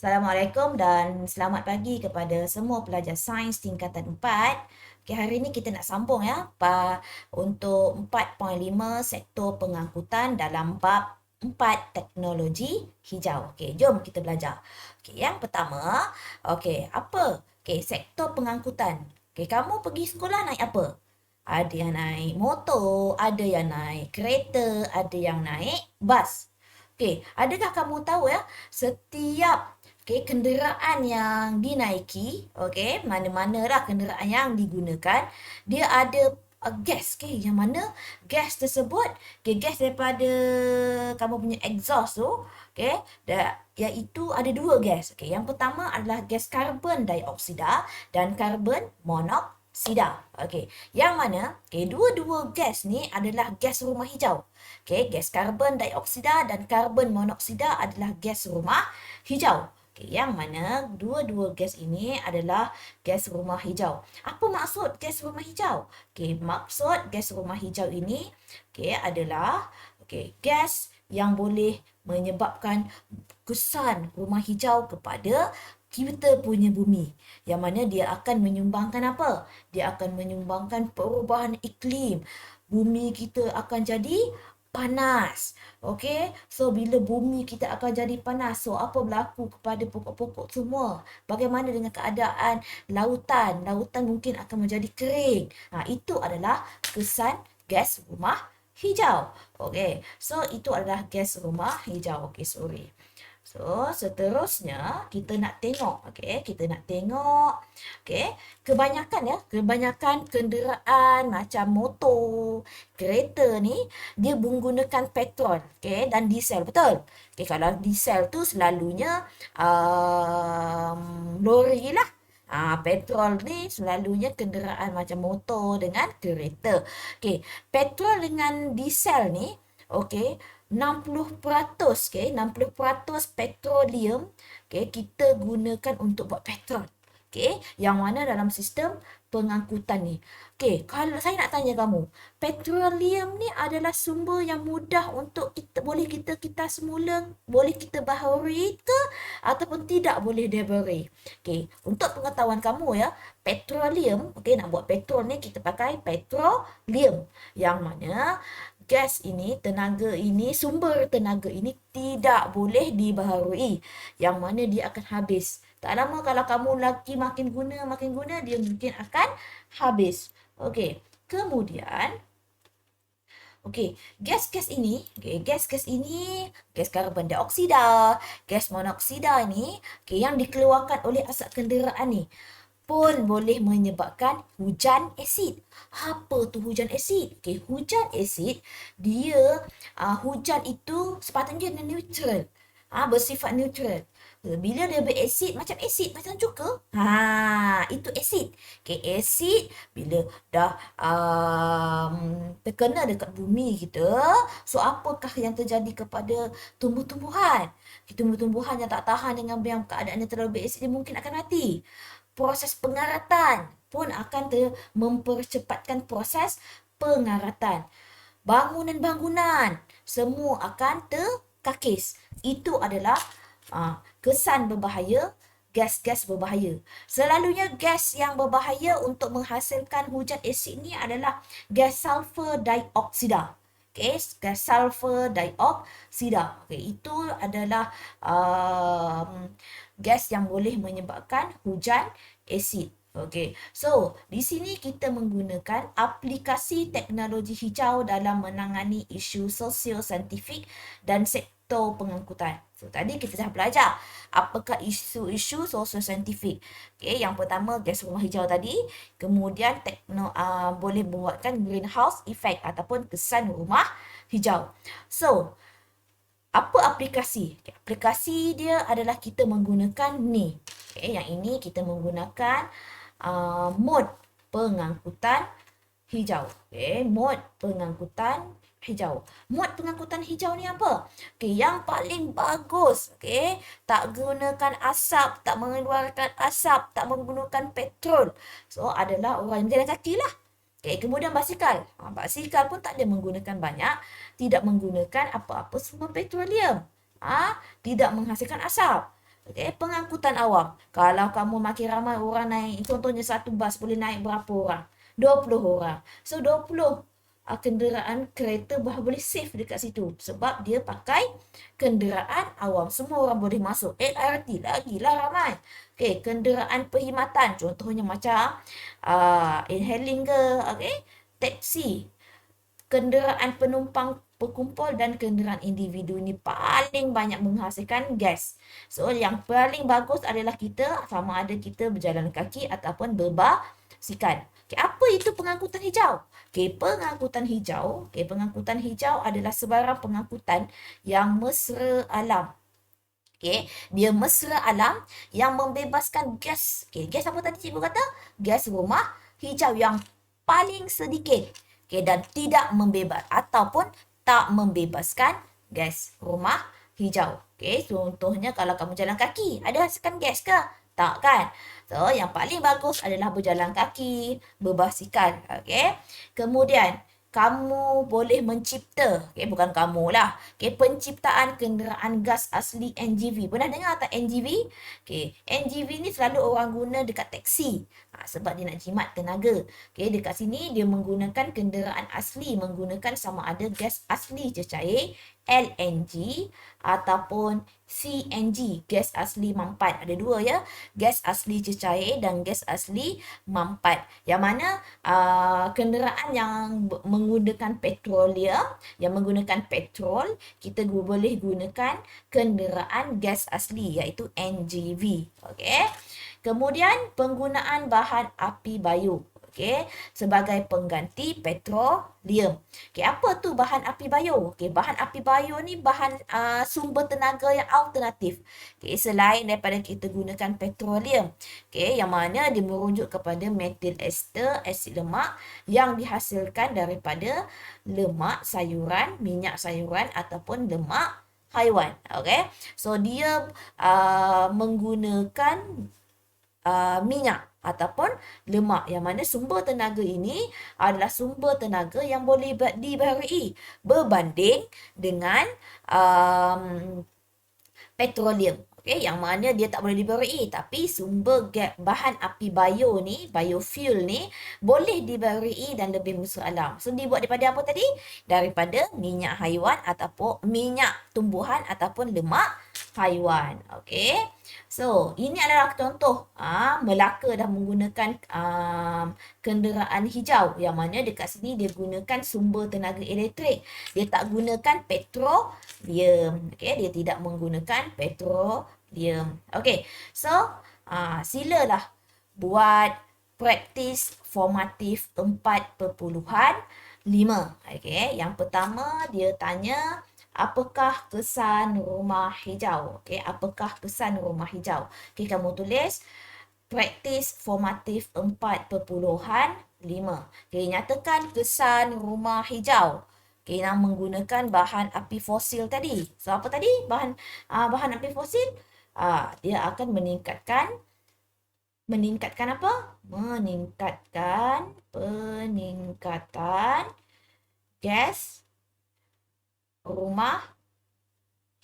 Assalamualaikum dan selamat pagi kepada semua pelajar sains tingkatan 4. Okay, hari ini kita nak sambung ya untuk 4.5 sektor pengangkutan dalam bab 4 teknologi hijau. Okay, jom kita belajar. Okay, yang pertama, apa? Okay, sektor pengangkutan. Okay, kamu pergi sekolah naik apa? Ada yang naik motor, ada yang naik kereta, ada yang naik bas. Okey, adakah kamu tahu ya, setiap kenderaan yang dinaiki, mana-manalah kenderaan yang digunakan, dia ada gas, yang mana gas tersebut, gas daripada kamu punya exhaust tu, iaitu ada dua gas. Yang pertama adalah gas karbon dioksida dan karbon monoksida. Yang mana dua-dua gas ni adalah gas rumah hijau. Gas karbon dioksida dan karbon monoksida adalah gas rumah hijau. Yang mana dua-dua gas ini adalah gas rumah hijau. Apa maksud gas rumah hijau? Maksud gas rumah hijau ini adalah gas yang boleh menyebabkan kesan rumah hijau kepada kita punya bumi. Yang mana dia akan menyumbangkan apa? Dia akan menyumbangkan perubahan iklim. Bumi kita akan jadi panas. So bila bumi kita akan jadi panas, so apa berlaku kepada pokok-pokok semua? Bagaimana dengan keadaan lautan? Lautan mungkin akan menjadi kering. Itu adalah kesan gas rumah hijau. So itu adalah gas rumah hijau. Sorry. So, seterusnya kita nak tengok, kebanyakan kenderaan macam motor, kereta ni dia menggunakan petrol, dan diesel, betul? Kalau diesel tu selalunya lori lah. Petrol ni selalunya kenderaan macam motor dengan kereta. Petrol dengan diesel ni, 60%, 60% petroleum, kita gunakan untuk buat petrol. Yang mana dalam sistem pengangkutan ni. Kalau saya nak tanya kamu, petroleum ni adalah sumber yang mudah untuk kita semula, boleh kita baharui ke ataupun tidak boleh diberi. Untuk pengetahuan kamu ya, petroleum, nak buat petrol ni kita pakai petroleum. Yang mana gas ini, tenaga ini, sumber tenaga ini tidak boleh dibaharui. Yang mana dia akan habis. Tak lama kalau kamu lagi makin guna, dia mungkin akan habis. Kemudian, gas-gas ini, gas karbon dioksida, gas monoksida ini, yang dikeluarkan oleh asap kenderaan ni, pun boleh menyebabkan hujan asid. Apa tu hujan asid? Hujan asid, dia hujan itu sepatutnya neutral. Bersifat neutral. Bila dia berasid, macam cuka. Itu asid. Asid bila dah terkena dekat bumi kita, so apakah yang terjadi kepada tumbuh-tumbuhan? Tumbuh-tumbuhan yang tak tahan dengan keadaan yang terlalu berasid, dia mungkin akan mati. Proses pengaratan pun akan mempercepatkan proses pengaratan. Bangunan-bangunan semua akan terkakis. Itu adalah kesan berbahaya, gas-gas berbahaya. Selalunya gas yang berbahaya untuk menghasilkan hujan asid ni adalah gas sulfur dioksida. Gas sulfur dioksida. Itu adalah gas yang boleh menyebabkan hujan asid. So di sini kita menggunakan aplikasi teknologi hijau dalam menangani isu sosio-saintifik dan sektor pengangkutan. So tadi kita dah belajar apakah isu-isu sosio-saintifik. Yang pertama gas rumah hijau tadi, kemudian boleh membuatkan greenhouse effect ataupun kesan rumah hijau. So apa aplikasi? Aplikasi dia adalah kita menggunakan ni. Yang ini kita menggunakan mod pengangkutan hijau. Mod pengangkutan hijau. Mod pengangkutan hijau ni apa? Yang paling bagus. Tak gunakan asap, tak mengeluarkan asap, tak menggunakan petrol. So adalah orang yang berjalan kaki lah. Kemudian basikal. Basikal pun tak ada menggunakan banyak, tidak menggunakan apa-apa sumber petroleum. Tidak menghasilkan asap. Okay, pengangkutan awam. Kalau kamu makin ramai orang naik, contohnya satu bas boleh naik berapa orang? 20 orang. So 20 kenderaan kereta boleh safe dekat situ. Sebab dia pakai kenderaan awam. Semua orang boleh masuk. LRT lagilah ramai. Okay, kenderaan perkhidmatan. Contohnya macam inhaling ke, okay, taksi, kenderaan penumpang berkumpul dan kenderaan individu ni paling banyak menghasilkan gas. So, yang paling bagus adalah kita sama ada kita berjalan kaki ataupun berbasikal. Okay, apa itu pengangkutan hijau? Okay, pengangkutan hijau adalah sebarang pengangkutan yang mesra alam. Okay, dia mesra alam yang membebaskan gas. Okay, gas apa tadi cikgu kata? Gas rumah hijau yang paling sedikit. Okay, dan tidak membebas ataupun tak membebaskan gas rumah hijau. Okay, contohnya kalau kamu jalan kaki, ada hasilkan gas ke? Tak kan? So, yang paling bagus adalah berjalan kaki, berbasikal. Okay, kemudian kamu boleh mencipta, okay, bukan kamu lah, okay, penciptaan kenderaan gas asli NGV. Pernah dengar tak NGV? Okay, NGV ni selalu orang guna dekat teksi. Sebab dia nak jimat tenaga. Okay, dekat sini dia menggunakan kenderaan asli, menggunakan sama ada gas asli cecair, LNG ataupun CNG, gas asli mampat. Ada dua ya, gas asli cecair dan gas asli mampat. Yang mana kenderaan yang menggunakan petroleum, yang menggunakan petrol, kita boleh gunakan kenderaan gas asli iaitu NGV. Okey. Kemudian penggunaan bahan api bayu, okey, sebagai pengganti petroleum. Okey, apa tu bahan api bayu? Okey, bahan api bayu ni bahan sumber tenaga yang alternatif. Okey, selain daripada kita gunakan petroleum. Okey, yang mana dia merujuk kepada metil ester, asid lemak yang dihasilkan daripada lemak sayuran, minyak sayuran ataupun lemak haiwan. Okey. So dia menggunakan minyak ataupun lemak, yang mana sumber tenaga ini adalah sumber tenaga yang boleh dibaharui berbanding dengan petroleum. Okey, yang mana dia tak boleh dibaharui, tapi sumber bahan api bio ni, biofuel ni boleh dibaharui dan lebih mesra alam. So dibuat daripada apa tadi? Daripada minyak haiwan ataupun minyak tumbuhan ataupun lemak haiwan. Okey. So, ini adalah contoh Melaka dah menggunakan kenderaan hijau, yang mana dekat sini dia gunakan sumber tenaga elektrik. Dia tak gunakan petroleum. Okey, dia tidak menggunakan petroleum. Okey. So, silalah buat praktis formatif 4.5. Okey, yang pertama dia tanya apakah kesan rumah hijau? Okey, apakah kesan rumah hijau? Okey, kamu tulis praktis formatif 4.5. Okey, nyatakan kesan rumah hijau. Okey, yang menggunakan bahan api fosil tadi. So, apa tadi? Bahan api fosil? Dia akan meningkatkan apa? Peningkatan gas rumah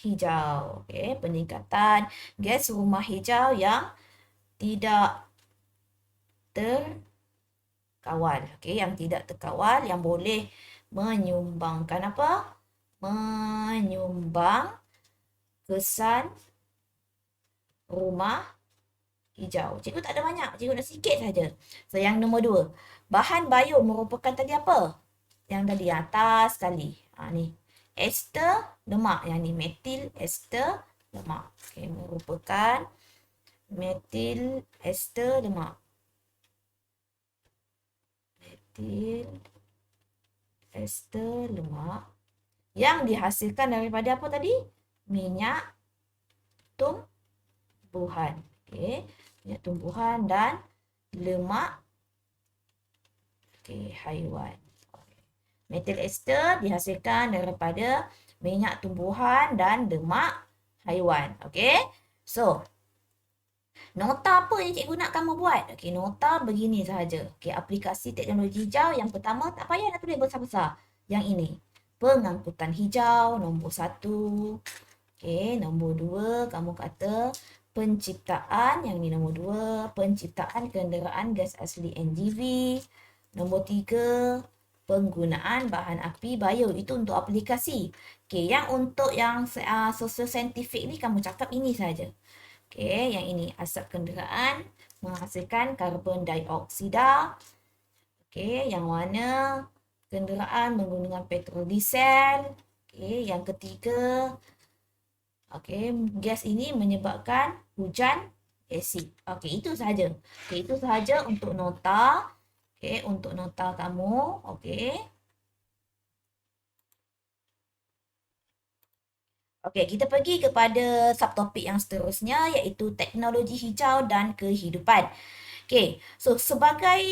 hijau. Okey, peningkatan gas rumah hijau yang tidak terkawal. Okey, yang tidak terkawal, yang boleh menyumbangkan apa? Menyumbang kesan rumah hijau. Cikgu tak ada banyak, cikgu nak sikit saja. So, yang nombor 2. Bahan bio merupakan tadi apa? Yang tadi atas sekali. Ni. Ester lemak, yang ni metil ester lemak. Okey, merupakan metil ester lemak. Metil ester lemak yang dihasilkan daripada apa tadi? Minyak tumbuhan. Okey, minyak tumbuhan dan lemak haiwan. Metil ester dihasilkan daripada minyak tumbuhan dan lemak haiwan. Okey. So, nota apa yang cikgu nak kamu buat? Okey, nota begini sahaja. Okey, aplikasi teknologi hijau yang pertama tak payah nak tulis besar-besar. Yang ini, pengangkutan hijau nombor 1. Okey, nombor 2 kamu kata penciptaan, yang ni nombor 2, penciptaan kenderaan gas asli NGV. Nombor 3, penggunaan bahan api bio. Itu untuk aplikasi. Okey, yang untuk yang social scientific ni kamu cakap ini saja. Okey, yang ini asap kenderaan menghasilkan karbon dioksida. Okey, yang mana kenderaan menggunakan petrol diesel. Okey, yang ketiga, okey, gas ini menyebabkan hujan asid. Okey, itu sahaja. Okey, itu sahaja untuk nota. Okey, untuk nota kamu. Okey. Okey, kita pergi kepada subtopik yang seterusnya iaitu teknologi hijau dan kehidupan. Okey, so sebagai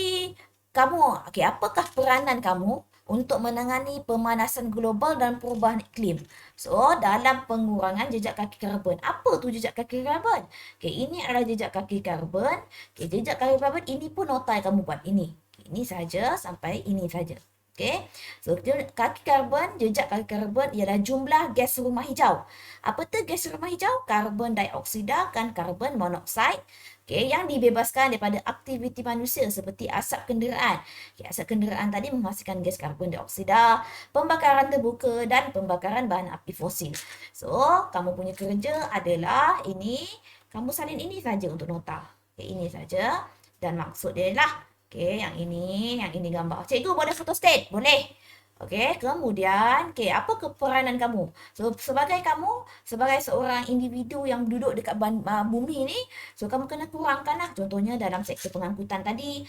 kamu, okey, apakah peranan kamu untuk menangani pemanasan global dan perubahan iklim? So, dalam pengurangan jejak kaki karbon. Apa tu jejak kaki karbon? Okey, ini adalah jejak kaki karbon. Okey, jejak kaki karbon ini pun nota yang kamu buat ini. Ini saja sampai ini saja. Okey. So, kaki karbon, jejak kaki karbon ialah jumlah gas rumah hijau. Apa tu gas rumah hijau? Karbon dioksida dan karbon monoksida. Okey, yang dibebaskan daripada aktiviti manusia seperti asap kenderaan. Okay, asap kenderaan tadi menghasilkan gas karbon dioksida, pembakaran terbuka dan pembakaran bahan api fosil. So, kamu punya kerja adalah ini, kamu salin ini saja untuk nota. Okay, ini saja. Dan maksud dia lah, okay, yang ini gambar. Cikgu boleh photostat? Boleh. Okey, kemudian, okey, apa keperanan kamu? So, sebagai kamu, sebagai seorang individu yang duduk dekat bumi ni, so kamu kena kurangkanlah. Contohnya dalam sektor pengangkutan tadi,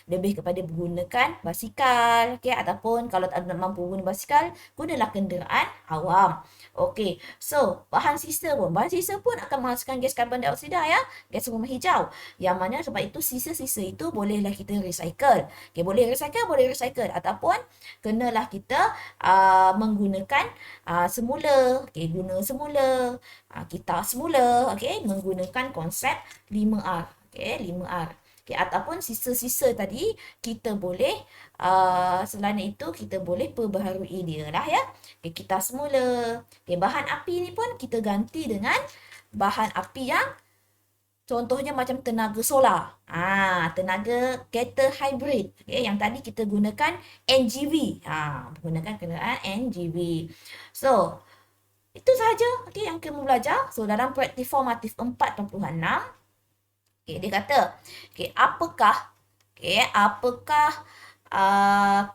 lebih kepada menggunakan basikal, okey, ataupun kalau tak mampu guna basikal, gunalah kenderaan awam. Okey, so bahan sisa pun akan menghasilkan gas karbon dioksida ya, gas rumah hijau. Yang mana sebab itu sisa-sisa itu bolehlah kita recycle. Okey, boleh recycle ataupun kenalah kita menggunakan semula, okey, guna semula, kita semula, okey, menggunakan konsep 5R, okey, 5R. Okay, ataupun sisa-sisa tadi kita boleh selain itu kita boleh perbaharui dia lah ya. Okay, kita semula. Okay, bahan api ni pun kita ganti dengan bahan api yang contohnya macam tenaga solar. Tenaga kereta hybrid. Okay, yang tadi kita gunakan NGV. Menggunakan kenderaan NGV. So, itu sahaja okay, yang kamu belajar. So, dalam praktik formatif 4.6, okay, dia kata, okay, apakah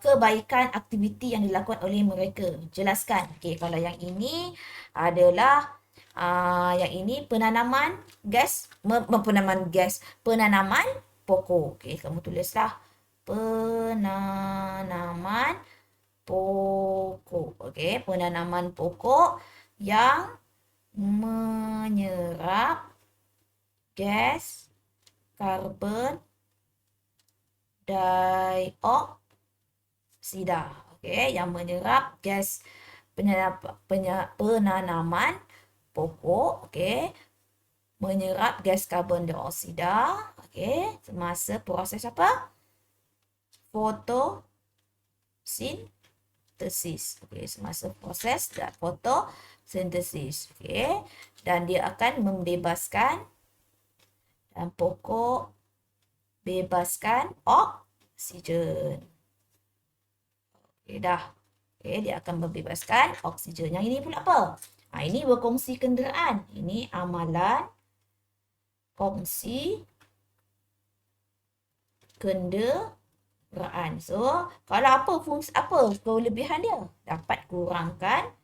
kebaikan aktiviti yang dilakukan oleh mereka? Jelaskan. Okay, kalau yang ini adalah yang ini penanaman pokok. Okey, kamu tulislah penanaman pokok. Okey, penanaman pokok yang menyerap gas karbon dioksida. Okey, yang menyerap gas penanaman pokok, okey, menyerap gas karbon dioksida, okey, semasa proses apa? Fotosintesis. Okey, semasa proses fotosintesis, okey, dan dia akan membebaskan dan pokok bebaskan oksigen. Okey, dah. Okey, dia akan membebaskan oksigen. Yang ini pula apa? Ini berkongsi kenderaan. Ini amalan kongsi kenderaan. So, kalau apa kelebihan dia? Dapat kurangkan,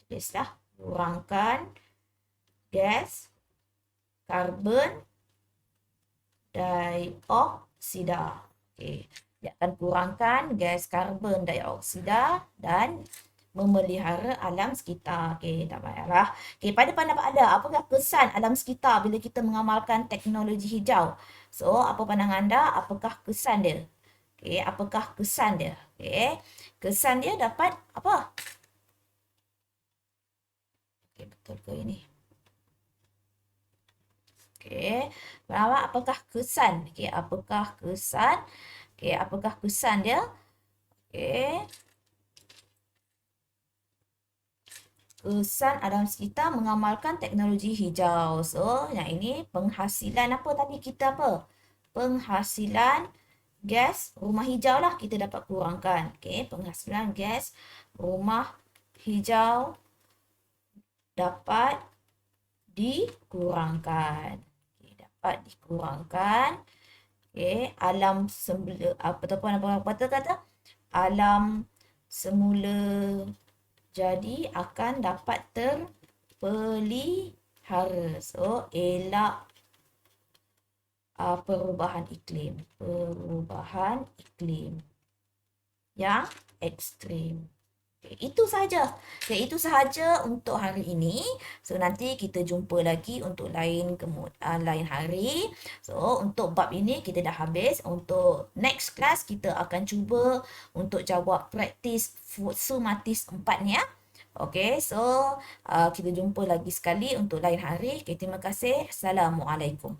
tulislah, kurangkan gas karbon dioksida. Okey, dia akan kurangkan gas karbon dioksida dan memelihara alam sekitar. Okey, tak payahlah. Okey, pada pandangan anda, apakah kesan alam sekitar bila kita mengamalkan teknologi hijau? So, apa pandangan anda? Apakah kesan dia? Okey, apakah kesan dia? Okey, kesan dia dapat apa? Okey, betul ke ini? Okey, apakah kesan? Okey, apakah kesan? Okey, apakah kesan dia? Okey. kesan Adam kita mengamalkan teknologi hijau. So, yang ini penghasilan apa tadi kita apa? Penghasilan gas rumah hijau lah kita dapat kurangkan. Okey, penghasilan gas rumah hijau dapat dikurangkan. Okey, dapat dikurangkan. Okey, alam semula apa kata? Alam semula jadi akan dapat terpelihara. So, elak perubahan iklim. Perubahan iklim yang ekstrim. Okay, itu saja. Okay, itu sahaja untuk hari ini. So, nanti kita jumpa lagi untuk lain hari. So, untuk bab ini kita dah habis. Untuk next class, kita akan cuba untuk jawab praktis Sumatis 4 ni ya. Okay, so kita jumpa lagi sekali untuk lain hari. Okay, terima kasih. Assalamualaikum.